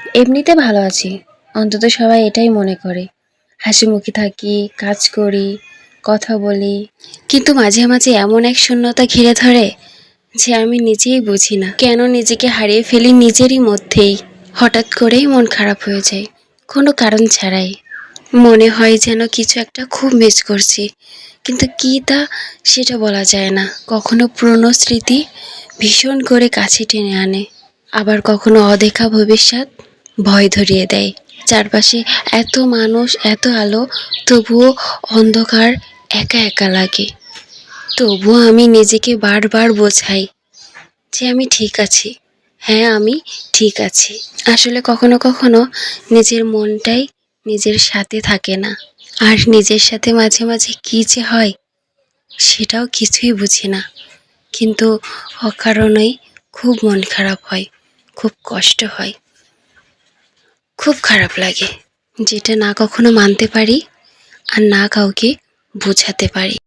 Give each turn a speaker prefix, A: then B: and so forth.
A: এমনিতে ভালো আছি, অন্তত সবাই এটাই মনে করে। হাসিমুখে থাকি, কাজ করি, কথা বলি, কিন্তু মাঝে মাঝে এমন এক শূন্যতা ঘিরে ধরে যে আমি নিজেই বুঝি না কেন নিজেকে হারিয়ে ফেলি নিজেরই মধ্যেই। হঠাৎ করেই মন খারাপ হয়ে যায়, কোনো কারণ ছাড়াই। মনে হয় যেন কিছু একটা খুব মিস করছি, কিন্তু কী তা সেটা বলা যায় না। কখনো পুরনো স্মৃতি ভীষণ করে কাছে টেনে আনে, আবার কখনো অদেখা ভবিষ্যৎ ভয় ধরিয়ে দেয়। চারপাশে এত মানুষ, এত আলো, তবুও অন্ধকার, একা একা লাগে। তবুও আমি নিজেকে বারবার বোঝাই যে আমি ঠিক আছি। হ্যাঁ, আমি ঠিক আছি। আসলে কখনো কখনো নিজের মনটাই নিজের সাথে থাকে না, আর নিজের সাথে মাঝে মাঝে কী যে হয় সেটাও কিছুই বুঝি না। কিন্তু অকারণেই খুব মন খারাপ হয়, খুব কষ্ট হয়, খুব খারাপ লাগে, যেটা না কখনো মানতে পারি আর না কাউকে বোঝাতে পারি।